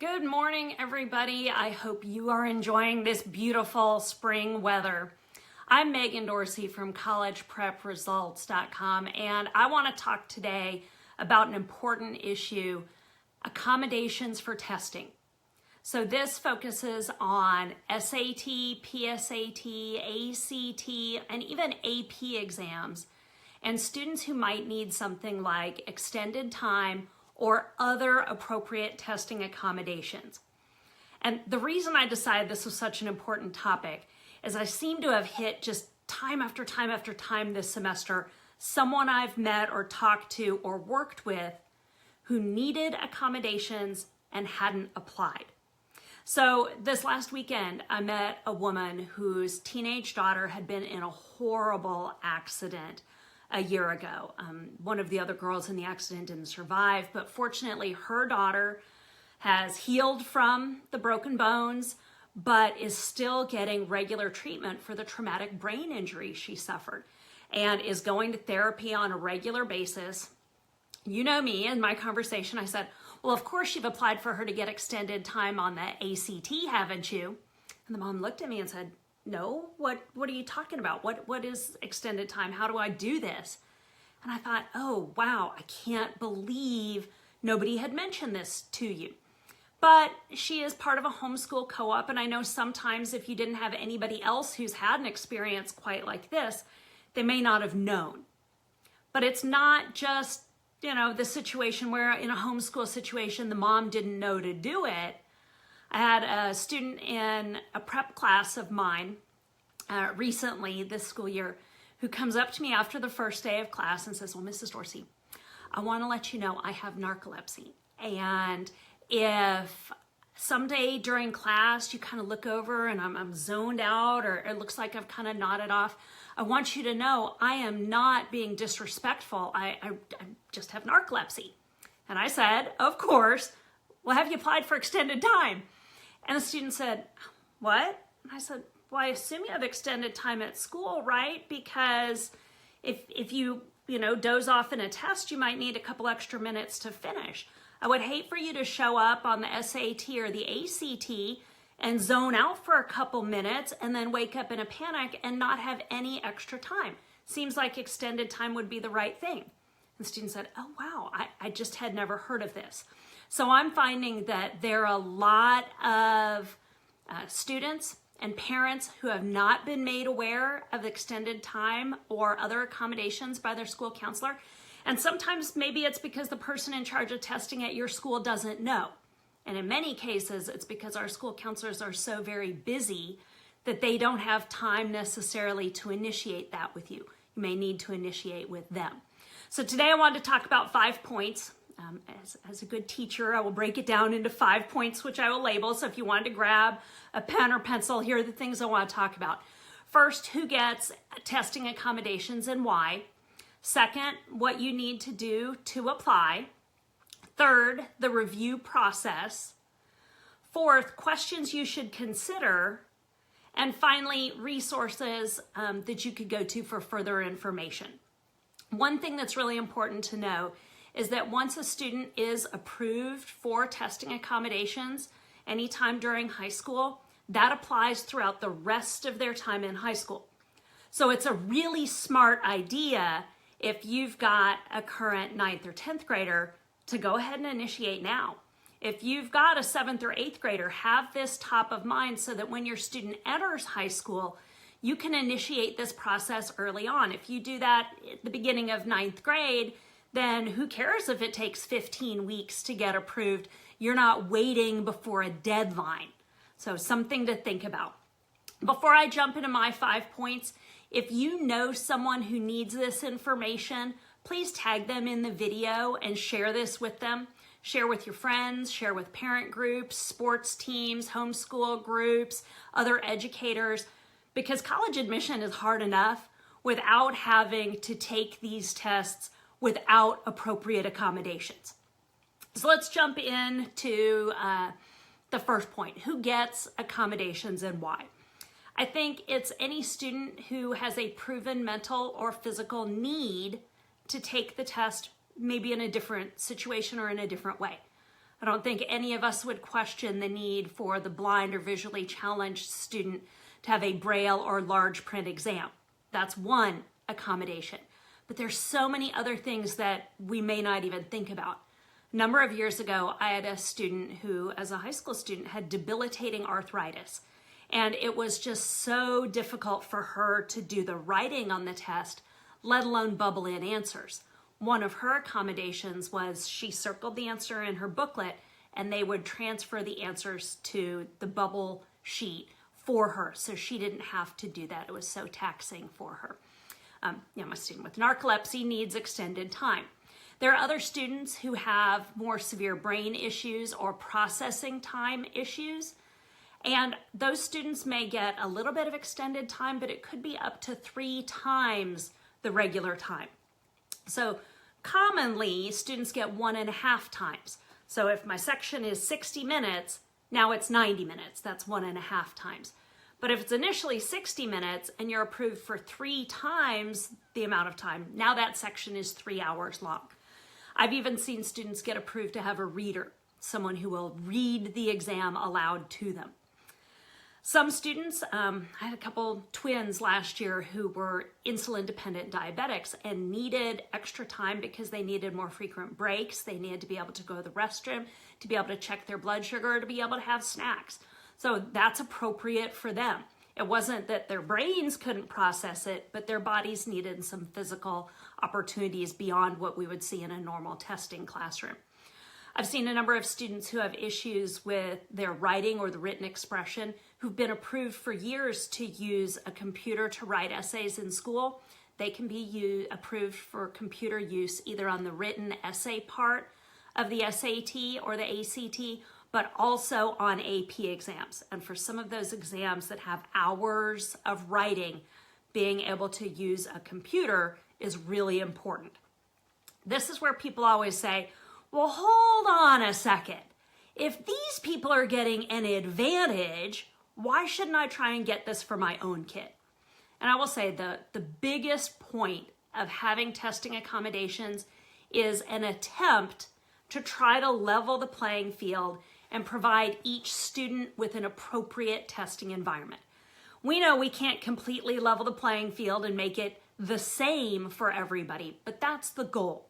Good morning, everybody. I hope you are enjoying this beautiful spring weather. I'm Megan Dorsey from collegeprepresults.com, and I want to talk today about an important issue, accommodations for testing. So this focuses on SAT, PSAT, ACT, and even AP exams, and students who might need something like extended time or other appropriate testing accommodations. And the reason I decided this was such an important topic is I seem to have hit just time after time after time this semester someone I've met or talked to or worked with who needed accommodations and hadn't applied. So this last weekend, I met a woman whose teenage daughter had been in a horrible accident a year ago. One of the other girls in the accident didn't survive, but fortunately her daughter has healed from the broken bones, but is still getting regular treatment for the traumatic brain injury she suffered and is going to therapy on a regular basis. You know me, in my conversation, I said, well, of course you've applied for her to get extended time on the ACT, haven't you? And the mom looked at me and said, no, what are you talking about? What is extended time? How do I do this? And I thought, oh, wow, I can't believe nobody had mentioned this to you. But she is part of a homeschool co-op, and I know sometimes if you didn't have anybody else who's had an experience quite like this, they may not have known. But it's not just, the situation where in a homeschool situation, the mom didn't know to do it. I had a student in a prep class of mine recently this school year who comes up to me after the first day of class and says, well, Mrs. Dorsey, I want to let you know I have narcolepsy. And if someday during class you kind of look over and I'm zoned out or it looks like I've kind of nodded off, I want you to know I am not being disrespectful. I just have narcolepsy. And I said, of course, well, have you applied for extended time? And the student said, what? And I said, well, I assume you have extended time at school, right? Because if you doze off in a test, you might need a couple extra minutes to finish. I would hate for you to show up on the SAT or the ACT and zone out for a couple minutes and then wake up in a panic and not have any extra time. Seems like extended time would be the right thing. And the student said, oh, wow, I just had never heard of this. So I'm finding that there are a lot of students and parents who have not been made aware of extended time or other accommodations by their school counselor. And sometimes maybe it's because the person in charge of testing at your school doesn't know. And in many cases, it's because our school counselors are so very busy that they don't have time necessarily to initiate that with you. You may need to initiate with them. So today I wanted to talk about 5 points. As a good teacher, I will break it down into 5 points, which I will label. So if you wanted to grab a pen or pencil, here are the things I want to talk about. First, who gets testing accommodations and why? Second, what you need to do to apply. Third, the review process. Fourth, questions you should consider. And finally, resources that you could go to for further information. One thing that's really important to know is that once a student is approved for testing accommodations anytime during high school, that applies throughout the rest of their time in high school. So it's a really smart idea if you've got a current 9th or 10th grader to go ahead and initiate now. If you've got a 7th or 8th grader, have this top of mind so that when your student enters high school, you can initiate this process early on. If you do that at the beginning of 9th grade, then who cares if it takes 15 weeks to get approved? You're not waiting before a deadline. So something to think about. Before I jump into my 5 points, if you know someone who needs this information, please tag them in the video and share this with them. Share with your friends, share with parent groups, sports teams, homeschool groups, other educators, because college admission is hard enough without having to take these tests without appropriate accommodations. So let's jump into the first point. Who gets accommodations and why? I think it's any student who has a proven mental or physical need to take the test maybe in a different situation or in a different way. I don't think any of us would question the need for the blind or visually challenged student to have a Braille or large print exam. That's one accommodation. But there's so many other things that we may not even think about. A number of years ago, I had a student who, as a high school student, had debilitating arthritis. And it was just so difficult for her to do the writing on the test, let alone bubble in answers. One of her accommodations was she circled the answer in her booklet and they would transfer the answers to the bubble sheet for her, so she didn't have to do that. It was so taxing for her. My student with narcolepsy needs extended time. There are other students who have more severe brain issues or processing time issues, and those students may get a little bit of extended time, but it could be up to 3 times the regular time. So commonly, students get 1.5 times. So if my section is 60 minutes, now it's 90 minutes. That's 1.5 times. But if it's initially 60 minutes and you're approved for 3 times the amount of time, now that section is 3 hours long. I've even seen students get approved to have a reader, someone who will read the exam aloud to them. Some students, I had a couple twins last year who were insulin-dependent diabetics and needed extra time because they needed more frequent breaks. They needed to be able to go to the restroom, to be able to check their blood sugar, to be able to have snacks. So that's appropriate for them. It wasn't that their brains couldn't process it, but their bodies needed some physical opportunities beyond what we would see in a normal testing classroom. I've seen a number of students who have issues with their writing or the written expression who've been approved for years to use a computer to write essays in school. They can be approved for computer use either on the written essay part of the SAT or the ACT, but also on AP exams. And for some of those exams that have hours of writing, being able to use a computer is really important. This is where people always say, well, hold on a second. If these people are getting an advantage, why shouldn't I try and get this for my own kid? And I will say the biggest point of having testing accommodations is an attempt to try to level the playing field and provide each student with an appropriate testing environment. We know we can't completely level the playing field and make it the same for everybody, but that's the goal.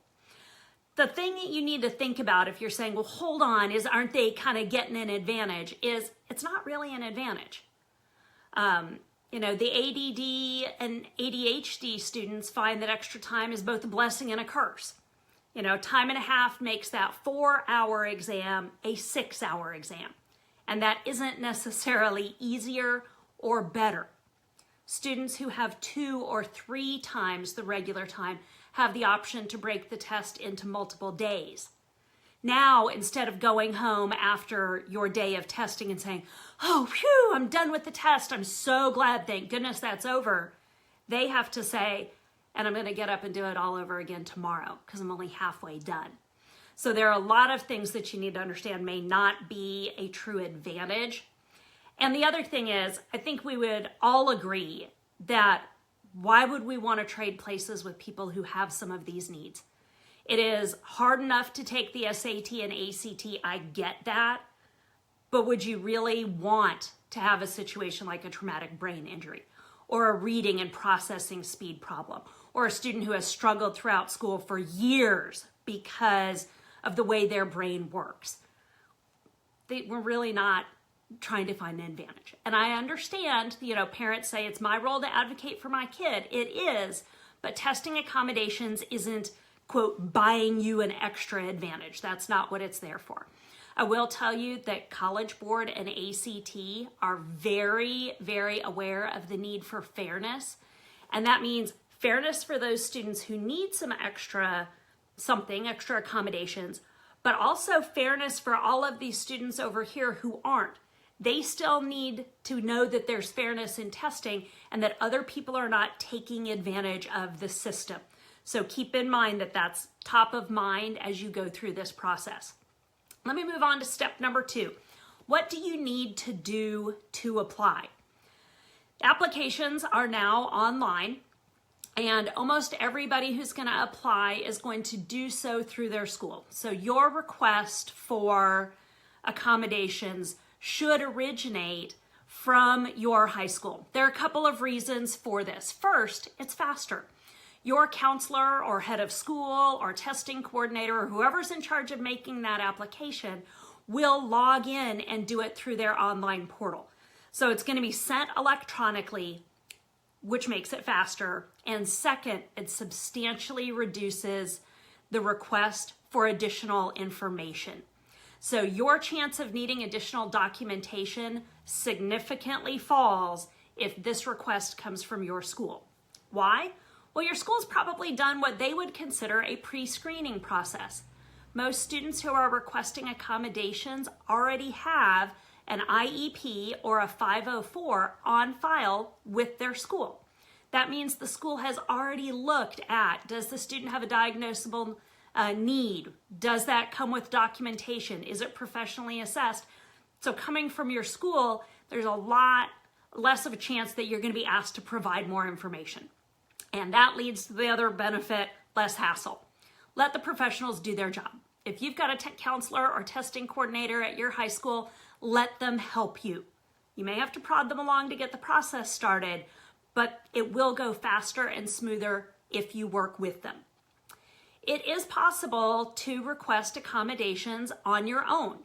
The thing that you need to think about if you're saying, well, hold on, aren't they kind of getting an advantage, is it's not really an advantage. The ADD and ADHD students find that extra time is both a blessing and a curse. Time and a half makes that 4-hour exam a 6-hour exam. And that isn't necessarily easier or better. Students who have 2 or 3 times the regular time have the option to break the test into multiple days. Now, instead of going home after your day of testing and saying, oh, phew, I'm done with the test, I'm so glad, thank goodness that's over, they have to say, and I'm going to get up and do it all over again tomorrow because I'm only halfway done. So there are a lot of things that you need to understand may not be a true advantage. And the other thing is, I think we would all agree that why would we want to trade places with people who have some of these needs? It is hard enough to take the SAT and ACT, I get that, but would you really want to have a situation like a traumatic brain injury or a reading and processing speed problem or a student who has struggled throughout school for years because of the way their brain works? We're really not trying to find an advantage. And I understand, parents say it's my role to advocate for my kid. It is, but testing accommodations isn't, quote, buying you an extra advantage. That's not what it's there for. I will tell you that College Board and ACT are very, very aware of the need for fairness. And that means fairness for those students who need some extra accommodations, but also fairness for all of these students over here who aren't. They still need to know that there's fairness in testing and that other people are not taking advantage of the system. So keep in mind that that's top of mind as you go through this process. Let me move on to step number 2. What do you need to do to apply? Applications are now online. And almost everybody who's going to apply is going to do so through their school. So your request for accommodations should originate from your high school. There are a couple of reasons for this. First, it's faster. Your counselor or head of school or testing coordinator or whoever's in charge of making that application will log in and do it through their online portal. So it's going to be sent electronically, which makes it faster. And second, it substantially reduces the request for additional information. So your chance of needing additional documentation significantly falls if this request comes from your school. Why? Well, your school's probably done what they would consider a pre-screening process. Most students who are requesting accommodations already have an IEP or a 504 on file with their school. That means the school has already looked at, does the student have a diagnosable need? Does that come with documentation? Is it professionally assessed? So coming from your school, there's a lot less of a chance that you're going to be asked to provide more information. And that leads to the other benefit, less hassle. Let the professionals do their job. If you've got a counselor or testing coordinator at your high school, let them help you. You may have to prod them along to get the process started, but it will go faster and smoother if you work with them. It is possible to request accommodations on your own.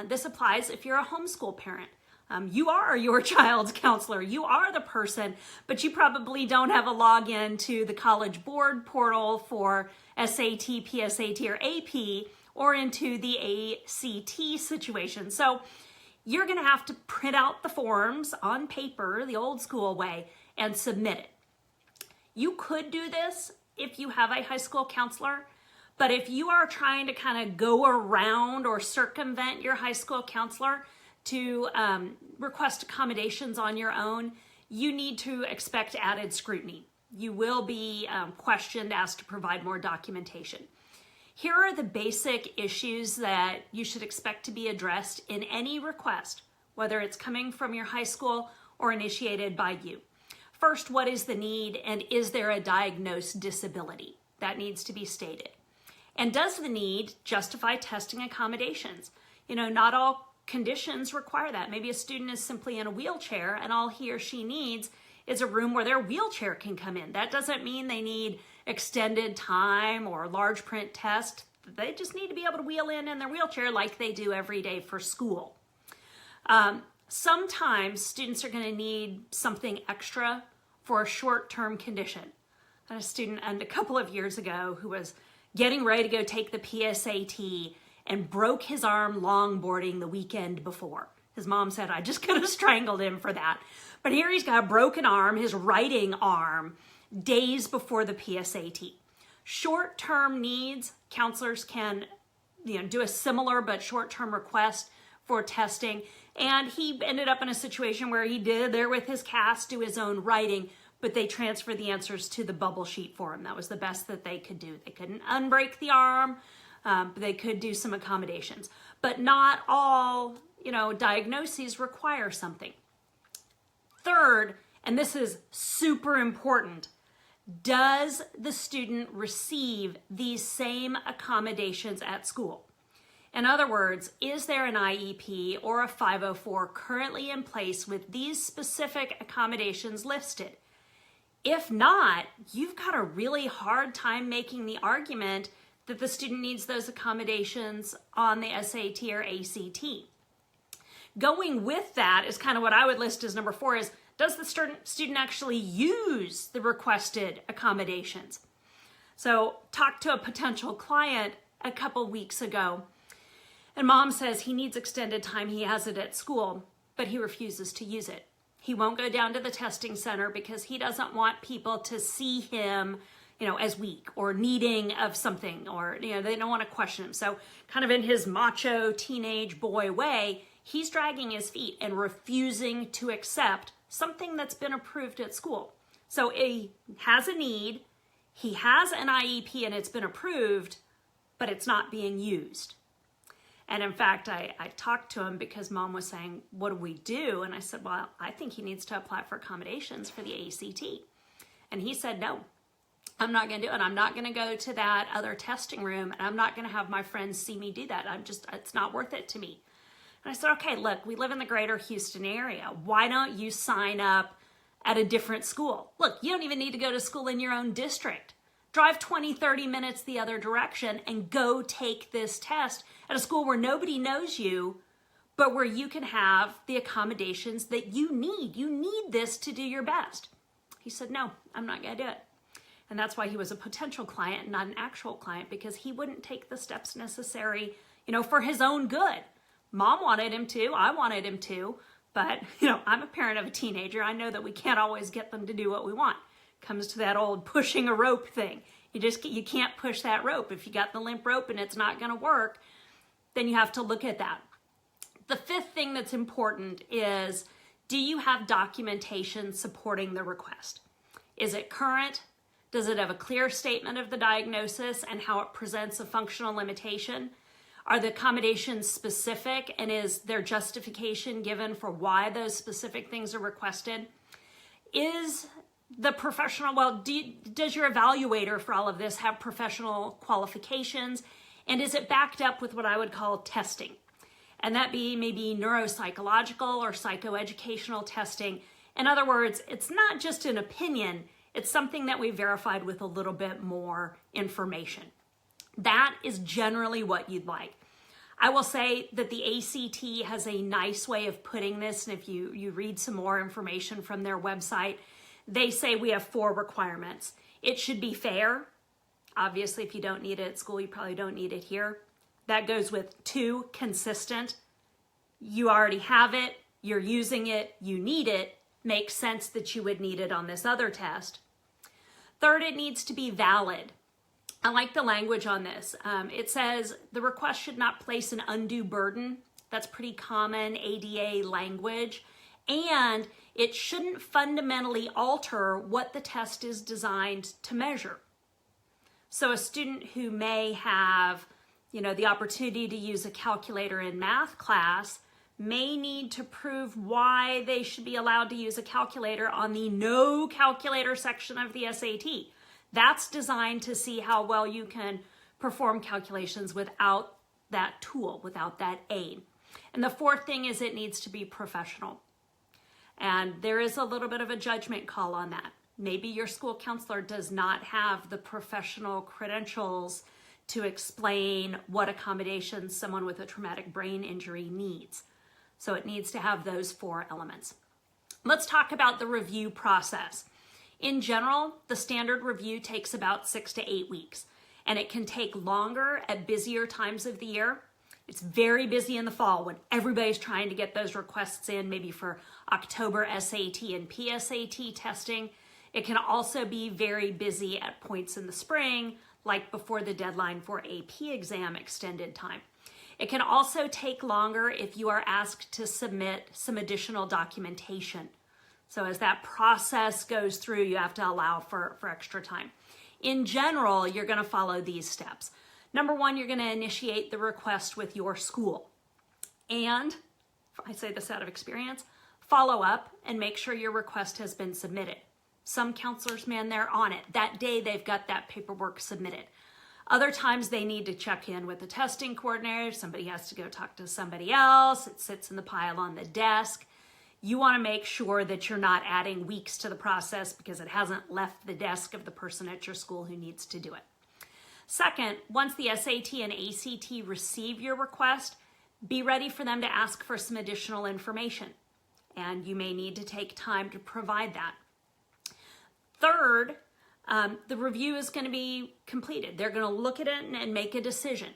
This applies if you're a homeschool parent. You are your child's counselor. You are the person, but you probably don't have a login to the College Board portal for SAT, PSAT, or AP, or into the ACT situation. So you're going to have to print out the forms on paper, the old school way, and submit it. You could do this if you have a high school counselor, but if you are trying to kind of go around or circumvent your high school counselor to request accommodations on your own, you need to expect added scrutiny. You will be questioned, asked to provide more documentation. Here are the basic issues that you should expect to be addressed in any request, whether it's coming from your high school or initiated by you. First, what is the need, and is there a diagnosed disability? That needs to be stated. And does the need justify testing accommodations? Not all conditions require that. Maybe a student is simply in a wheelchair and all he or she needs is a room where their wheelchair can come in. That doesn't mean they need extended time or large print test. They just need to be able to wheel in their wheelchair like they do every day for school. Sometimes students are going to need something extra for a short-term condition. I had a student a couple of years ago who was getting ready to go take the PSAT and broke his arm longboarding the weekend before. His mom said, I just could have strangled him for that. But here he's got a broken arm, his writing arm, days before the PSAT. Short-term needs, counselors can do a similar but short-term request for testing. And he ended up in a situation where he did there with his cast do his own writing, but they transferred the answers to the bubble sheet for him. That was the best that they could do. They couldn't unbreak the arm, but they could do some accommodations. But not all, diagnoses require something. Third, and this is super important, does the student receive these same accommodations at school? In other words, is there an IEP or a 504 currently in place with these specific accommodations listed? If not, you've got a really hard time making the argument that the student needs those accommodations on the SAT or ACT. Going with that is kind of what I would list as number 4 is, does the student actually use the requested accommodations? So talked to a potential client a couple weeks ago, and mom says he needs extended time. He has it at school, but he refuses to use it. He won't go down to the testing center because he doesn't want people to see him, as weak or needing of something, or, they don't want to question him. So kind of in his macho teenage boy way, he's dragging his feet and refusing to accept something that's been approved at school. So he has a need, he has an IEP and it's been approved, but it's not being used. And in fact, I talked to him because mom was saying, what do we do? And I said, well, I think he needs to apply for accommodations for the ACT. And he said, no, I'm not going to do it. I'm not going to go to that other testing room, and I'm not going to have my friends see me do that. It's not worth it to me. And I said, okay, look, we live in the greater Houston area. Why don't you sign up at a different school? Look, you don't even need to go to school in your own district. Drive 20, 30 minutes the other direction and go take this test at a school where nobody knows you, but where you can have the accommodations that you need. You need this to do your best. He said, no, I'm not going to do it. And that's why he was a potential client, not an actual client, because he wouldn't take the steps necessary, for his own good. Mom wanted him to, I wanted him to, but, I'm a parent of a teenager. I know that we can't always get them to do what we want. Comes to that old pushing a rope thing. You can't push that rope. If you got the limp rope and it's not going to work, then you have to look at that. The fifth thing that's important is, do you have documentation supporting the request? Is it current? Does it have a clear statement of the diagnosis and how it presents a functional limitation? Are the accommodations specific, and is there justification given for why those specific things are requested? Is the professional, does your evaluator for all of this have professional qualifications? And is it backed up with what I would call testing? And that be maybe neuropsychological or psychoeducational testing. In other words, it's not just an opinion, it's something that we verified with a little bit more information. That is generally what you'd like. I will say that the ACT has a nice way of putting this, and if you read some more information from their website, they say we have 4 requirements. It should be fair. Obviously, if you don't need it at school, you probably don't need it here. That goes with 2, consistent. You already have it, you're using it, you need it. Makes sense that you would need it on this other test. Third, it needs to be valid. I like the language on this. It says the request should not place an undue burden. That's pretty common ADA language. And it shouldn't fundamentally alter what the test is designed to measure. So a student who may have, the opportunity to use a calculator in math class may need to prove why they should be allowed to use a calculator on the no calculator section of the SAT. That's designed to see how well you can perform calculations without that tool, without that aid. And the fourth thing is it needs to be professional. And there is a little bit of a judgment call on that. Maybe your school counselor does not have the professional credentials to explain what accommodations someone with a traumatic brain injury needs. So it needs to have those 4 elements. Let's talk about the review process. In general, the standard review takes about 6 to 8 weeks, and it can take longer at busier times of the year. It's very busy in the fall when everybody's trying to get those requests in, maybe for October SAT and PSAT testing. It can also be very busy at points in the spring, like before the deadline for AP exam extended time. It can also take longer if you are asked to submit some additional documentation. So as that process goes through, you have to allow for extra time. In general, you're going to follow these steps. Number 1, you're going to initiate the request with your school. And, I say this out of experience, follow up and make sure your request has been submitted. Some counselors, man, they're on it. That day, they've got that paperwork submitted. Other times, they need to check in with the testing coordinator. Somebody has to go talk to somebody else. It sits in the pile on the desk. You want to make sure that you're not adding weeks to the process because it hasn't left the desk of the person at your school who needs to do it. Second, once the SAT and ACT receive your request, be ready for them to ask for some additional information, and you may need to take time to provide that. Third, the review is going to be completed. They're going to look at it and make a decision.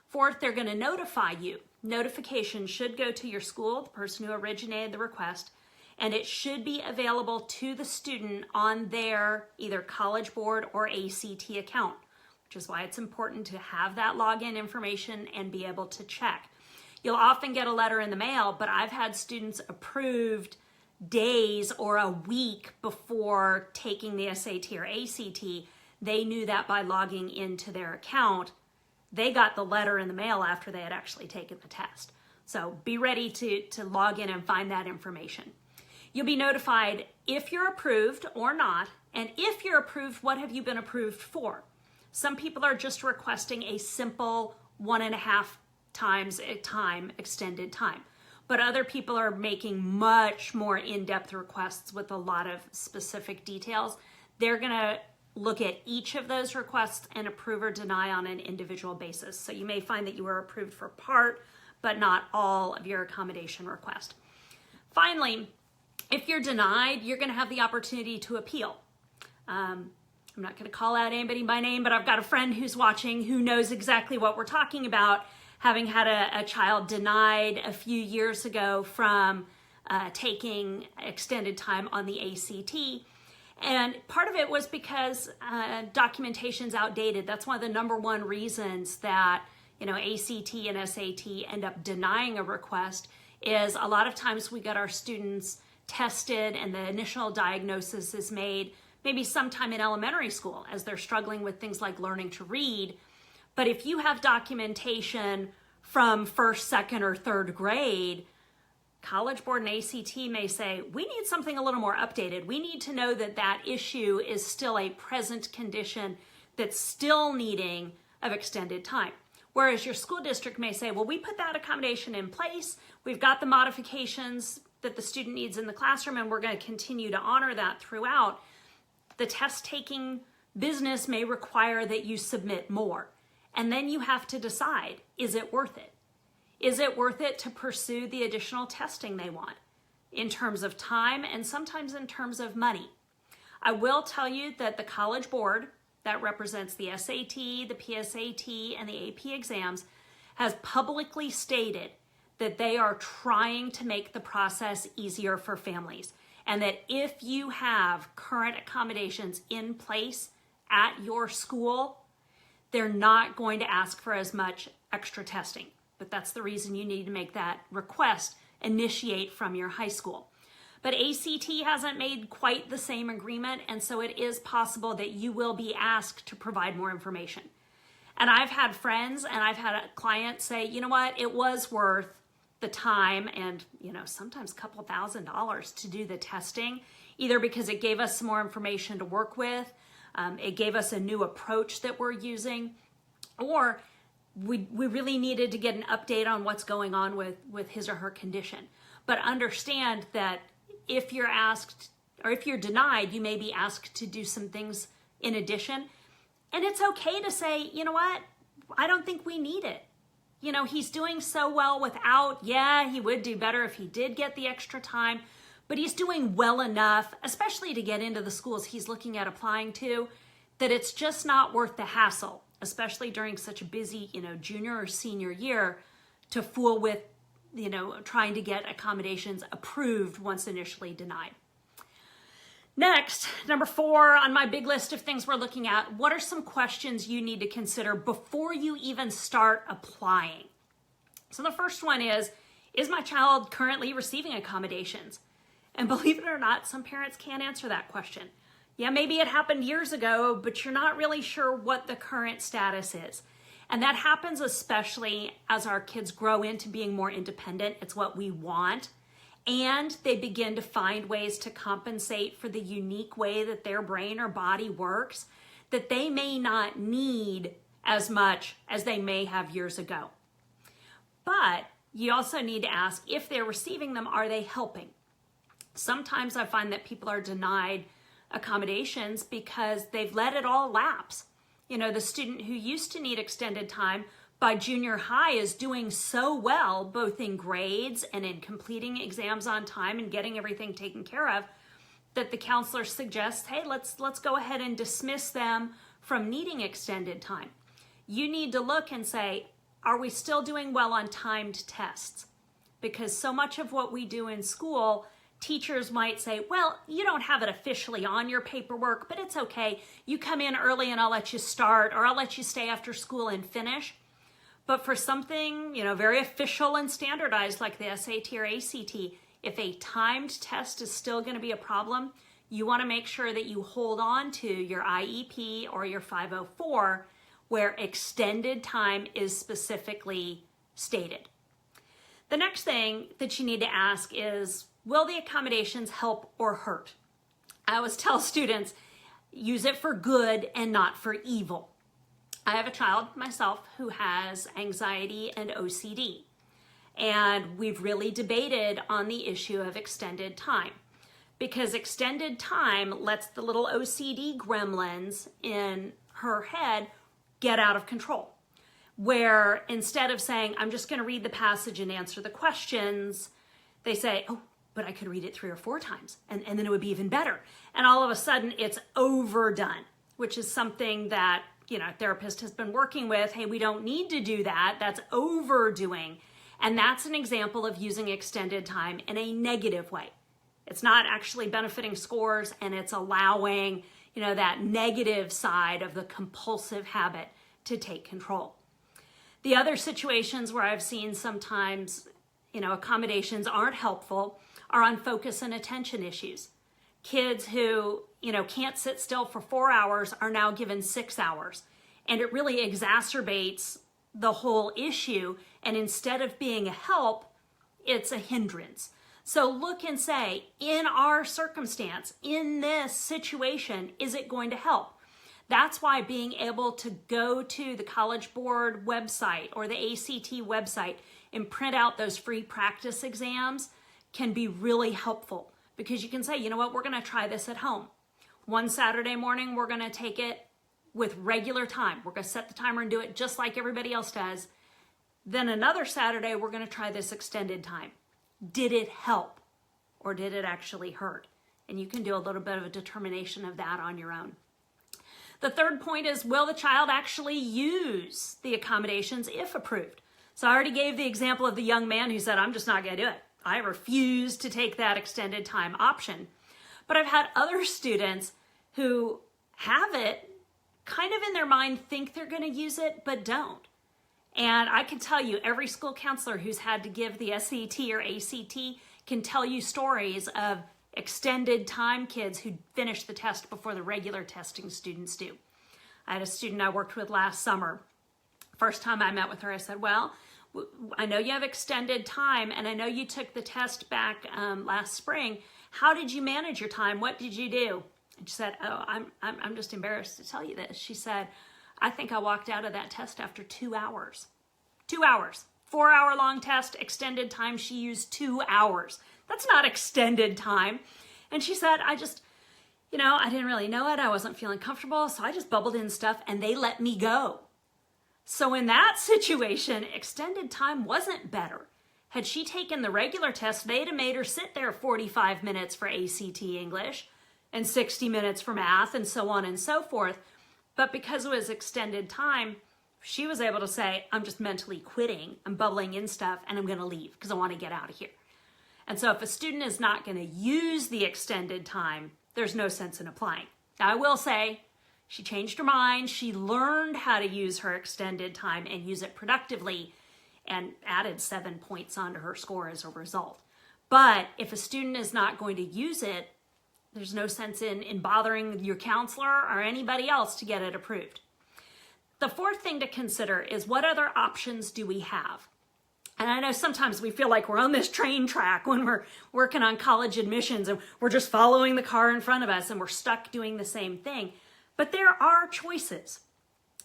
Fourth, they're going to notify you. Notification should go to your school, the person who originated the request, and it should be available to the student on their either College Board or ACT account, which is why it's important to have that login information and be able to check. You'll often get a letter in the mail, but I've had students approved days or a week before taking the SAT or ACT. They knew that by logging into their account. They got the letter in the mail after they had actually taken the test. So be ready to log in and find that information. You'll be notified if you're approved or not, and if you're approved, what have you been approved for? Some people are just requesting a simple 1.5 times time, extended time. But other people are making much more in-depth requests with a lot of specific details. They're gonna look at each of those requests and approve or deny on an individual basis. So you may find that you were approved for part, but not all of your accommodation request. Finally, if you're denied, you're gonna have the opportunity to appeal. I'm not gonna call out anybody by name, but I've got a friend who's watching who knows exactly what we're talking about, having had a child denied a few years ago from taking extended time on the ACT. And part of it was because documentation's outdated. That's one of the number one reasons that ACT and SAT end up denying a request, is a lot of times we get our students tested and the initial diagnosis is made maybe sometime in elementary school as they're struggling with things like learning to read. But if you have documentation from first, second, or third grade, College Board and ACT may say, we need something a little more updated. We need to know that that issue is still a present condition that's still needing of extended time. Whereas your school district may say, well, we put that accommodation in place. We've got the modifications that the student needs in the classroom, and we're going to continue to honor that throughout. The test taking business may require that you submit more. And then you have to decide, is it worth it? Is it worth it to pursue the additional testing they want in terms of time and sometimes in terms of money? I will tell you that the College Board, that represents the SAT, the PSAT, and the AP exams, has publicly stated that they are trying to make the process easier for families, and that if you have current accommodations in place at your school, they're not going to ask for as much extra testing. But that's the reason you need to make that request initiate from your high school. But ACT hasn't made quite the same agreement, and so it is possible that you will be asked to provide more information. And I've had friends and I've had a client say, you know what, it was worth the time and, sometimes a couple $1,000s to do the testing, either because it gave us some more information to work with, it gave us a new approach that we're using, or we really needed to get an update on what's going on with his or her condition. But understand that if you're asked, or if you're denied, you may be asked to do some things in addition. And it's okay to say, you know what, I don't think we need it. He's doing so well without, yeah, he would do better if he did get the extra time, but he's doing well enough, especially to get into the schools he's looking at applying to, that it's just not worth the hassle, especially during such a busy, junior or senior year, to fool with, trying to get accommodations approved once initially denied. Next, number 4 on my big list of things we're looking at, what are some questions you need to consider before you even start applying? So the first one is my child currently receiving accommodations? And believe it or not, some parents can't answer that question. Yeah, maybe it happened years ago, but you're not really sure what the current status is. And that happens especially as our kids grow into being more independent. It's what we want. And they begin to find ways to compensate for the unique way that their brain or body works, that they may not need as much as they may have years ago. But you also need to ask, if they're receiving them, are they helping? Sometimes I find that people are denied accommodations because they've let it all lapse. The student who used to need extended time by junior high is doing so well, both in grades and in completing exams on time and getting everything taken care of, that the counselor suggests, hey, let's go ahead and dismiss them from needing extended time. You need to look and say, are we still doing well on timed tests? Because so much of what we do in school, teachers might say, well, you don't have it officially on your paperwork, but it's okay. You come in early and I'll let you start, or I'll let you stay after school and finish. But for something, very official and standardized like the SAT or ACT, if a timed test is still going to be a problem, you want to make sure that you hold on to your IEP or your 504 where extended time is specifically stated. The next thing that you need to ask is, will the accommodations help or hurt? I always tell students, use it for good and not for evil. I have a child myself who has anxiety and OCD, and we've really debated on the issue of extended time, because extended time lets the little OCD gremlins in her head get out of control, where instead of saying, I'm just going to read the passage and answer the questions, they say, oh, but I could read it 3 or 4 times, and then it would be even better. And all of a sudden it's overdone, which is something that, a therapist has been working with. Hey, we don't need to do that. That's overdoing. And that's an example of using extended time in a negative way. It's not actually benefiting scores, and it's allowing, that negative side of the compulsive habit to take control. The other situations where I've seen sometimes, accommodations aren't helpful are on focus and attention issues. Kids who, can't sit still for 4 hours are now given 6 hours. And it really exacerbates the whole issue. And instead of being a help, it's a hindrance. So look and say, in our circumstance, in this situation, is it going to help? That's why being able to go to the College Board website or the ACT website and print out those free practice exams can be really helpful, because you can say, you know what, we're going to try this at home. One Saturday morning, we're going to take it with regular time. We're going to set the timer and do it just like everybody else does. Then another Saturday, we're going to try this extended time. Did it help, or did it actually hurt? And you can do a little bit of a determination of that on your own. The third point is, will the child actually use the accommodations if approved? So I already gave the example of the young man who said, I'm just not going to do it. I refuse to take that extended time option. But I've had other students who have it kind of in their mind, think they're going to use it, but don't. And I can tell you, every school counselor who's had to give the SAT or ACT can tell you stories of extended time kids who finish the test before the regular testing students do. I had a student I worked with last summer. First time I met with her, I said, well, I know you have extended time, and I know you took the test back last spring. How did you manage your time? What did you do? And she said, oh, I'm just embarrassed to tell you this. She said, I think I walked out of that test after 2 hours. 2 hours. 4-hour-long test, extended time, she used 2 hours. That's not extended time. And she said, I just, I didn't really know it. I wasn't feeling comfortable, so I just bubbled in stuff, and they let me go. So in that situation, extended time wasn't better. Had she taken the regular test, they'd have made her sit there 45 minutes for ACT English and 60 minutes for math and so on and so forth. But because it was extended time, she was able to say, I'm just mentally quitting, I'm bubbling in stuff, and I'm going to leave because I want to get out of here. And so if a student is not going to use the extended time, there's no sense in applying. Now, I will say, she changed her mind. She learned how to use her extended time and use it productively, and added 7 points onto her score as a result. But if a student is not going to use it, there's no sense in bothering your counselor or anybody else to get it approved. The fourth thing to consider is, what other options do we have? And I know sometimes we feel like we're on this train track when we're working on college admissions and we're just following the car in front of us and we're stuck doing the same thing. But there are choices.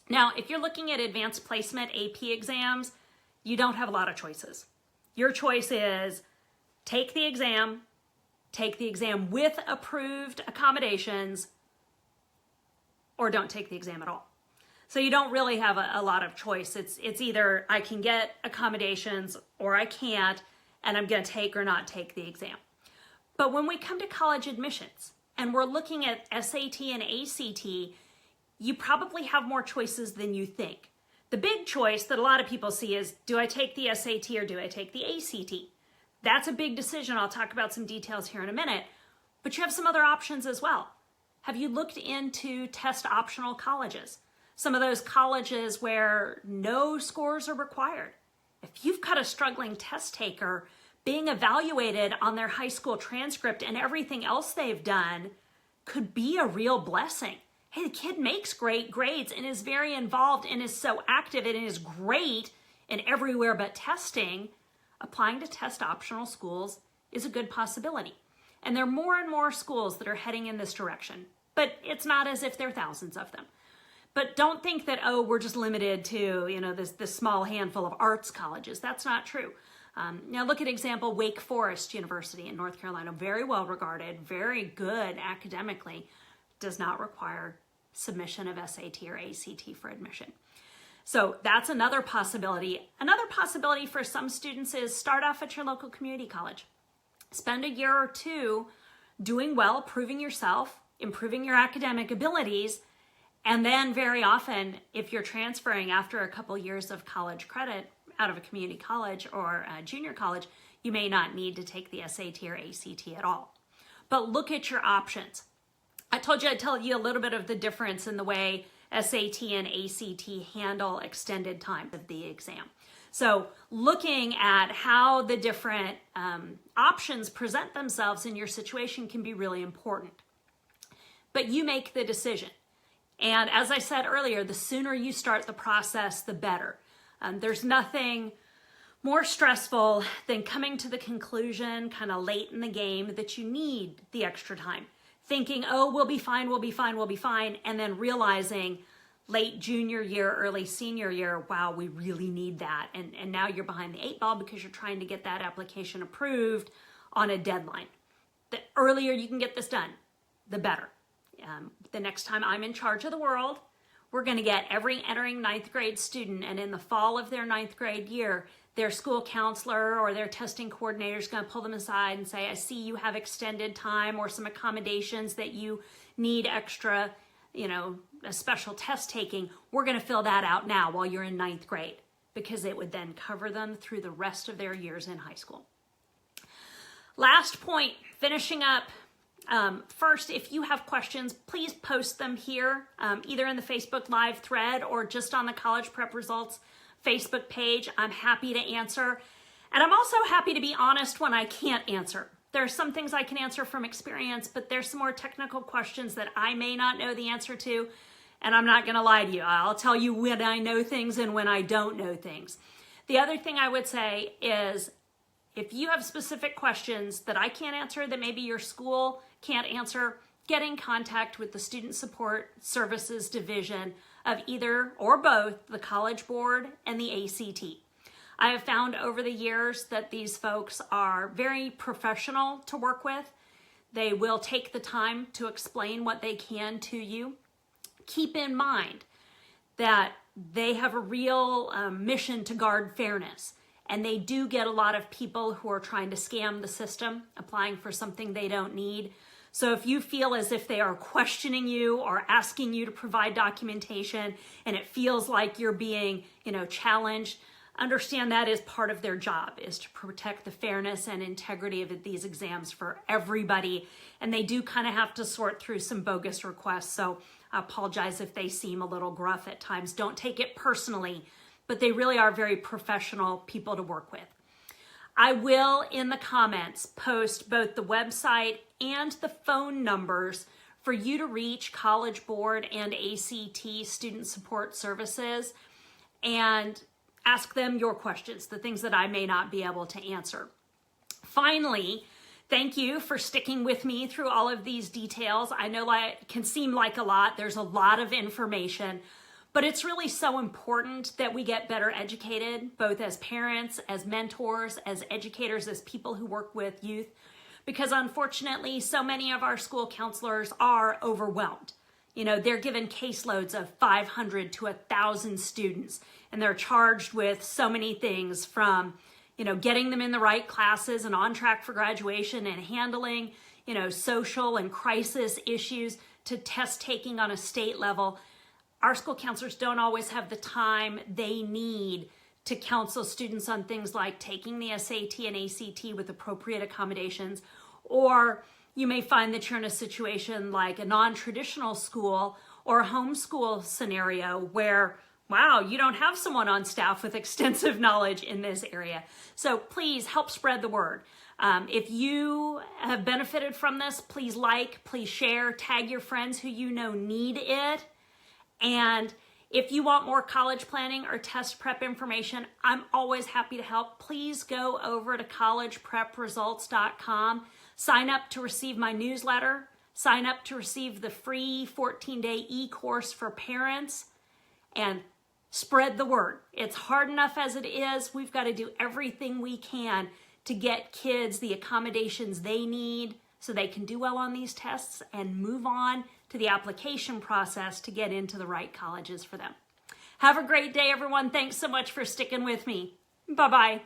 Now, if you're looking at advanced placement AP exams, you don't have a lot of choices. Your choice is take the exam with approved accommodations, or don't take the exam at all. So you don't really have a lot of choice. It's either I can get accommodations or I can't, and I'm going to take or not take the exam. But when we come to college admissions and we're looking at SAT and ACT, you probably have more choices than you think. The big choice that a lot of people see is, do I take the SAT or do I take the ACT? That's a big decision. I'll talk about some details here in a minute, but you have some other options as well. Have you looked into test optional colleges? Some of those colleges where no scores are required. If you've got a struggling test taker, being evaluated on their high school transcript and everything else they've done could be a real blessing. Hey, the kid makes great grades and is very involved and is so active and is great in everywhere but testing. Applying to test optional schools is a good possibility. And there are more and more schools that are heading in this direction, but it's not as if there are thousands of them. But don't think that, oh, we're just limited to, this small handful of arts colleges. That's not true. Now look at example, Wake Forest University in North Carolina, very well regarded, very good academically, does not require submission of SAT or ACT for admission. So that's another possibility. Another possibility for some students is start off at your local community college. Spend a year or two doing well, proving yourself, improving your academic abilities, and then very often, if you're transferring after a couple years of college credit out of a community college or a junior college, you may not need to take the SAT or ACT at all. But look at your options. I told you I'd tell you a little bit of the difference in the way SAT and ACT handle extended time of the exam. So looking at how the different options present themselves in your situation can be really important. But you make the decision. And as I said earlier, the sooner you start the process, the better. There's nothing more stressful than coming to the conclusion kind of late in the game that you need the extra time. Thinking, oh, we'll be fine, and then realizing late junior year, early senior year, wow, we really need that. And now you're behind the 8 ball because you're trying to get that application approved on a deadline. The earlier you can get this done, the better. The next time I'm in charge of the world, we're going to get every entering 9th grade student, and in the fall of their 9th grade year, their school counselor or their testing coordinator is going to pull them aside and say, I see you have extended time or some accommodations that you need extra, a special test taking. We're going to fill that out now while you're in 9th grade, because it would then cover them through the rest of their years in high school. Last point, finishing up. First, if you have questions, please post them here, either in the Facebook Live thread or just on the College Prep Results Facebook page. I'm happy to answer. And I'm also happy to be honest when I can't answer. There are some things I can answer from experience, but there's some more technical questions that I may not know the answer to. And I'm not going to lie to you. I'll tell you when I know things and when I don't know things. The other thing I would say is, if you have specific questions that I can't answer, that maybe your school can't answer, get in contact with the Student Support Services Division of either or both the College Board and the ACT. I have found over the years that these folks are very professional to work with. They will take the time to explain what they can to you. Keep in mind that they have a real mission to guard fairness. And they do get a lot of people who are trying to scam the system, applying for something they don't need. So if you feel as if they are questioning you or asking you to provide documentation and it feels like you're being, challenged, understand that is part of their job, is to protect the fairness and integrity of these exams for everybody. And they do kind of have to sort through some bogus requests. So I apologize if they seem a little gruff at times. Don't take it personally, but they really are very professional people to work with. I will, in the comments, post both the website and the phone numbers for you to reach College Board and ACT Student Support Services and ask them your questions, the things that I may not be able to answer. Finally, thank you for sticking with me through all of these details. I know it can seem like a lot. There's a lot of information. But it's really so important that we get better educated, both as parents, as mentors, as educators, as people who work with youth, because unfortunately, so many of our school counselors are overwhelmed. They're given caseloads of 500 to 1,000 students, and they're charged with so many things from, getting them in the right classes and on track for graduation and handling, social and crisis issues to test taking on a state level. Our school counselors don't always have the time they need to counsel students on things like taking the SAT and ACT with appropriate accommodations. Or you may find that you're in a situation like a non-traditional school or a homeschool scenario where, wow, you don't have someone on staff with extensive knowledge in this area. So please help spread the word. If you have benefited from this, please please share, tag your friends who you know need it. And If you want more college planning or test prep information, I'm always happy to help. Please go over to collegeprepresults.com. Sign up to receive my newsletter. Sign up to receive the free 14-day e-course for parents. And spread the word. It's hard enough as it is. We've got to do everything we can to get kids the accommodations they need so they can do well on these tests and move on to the application process to get into the right colleges for them. Have a great day, everyone. Thanks so much for sticking with me. Bye-bye.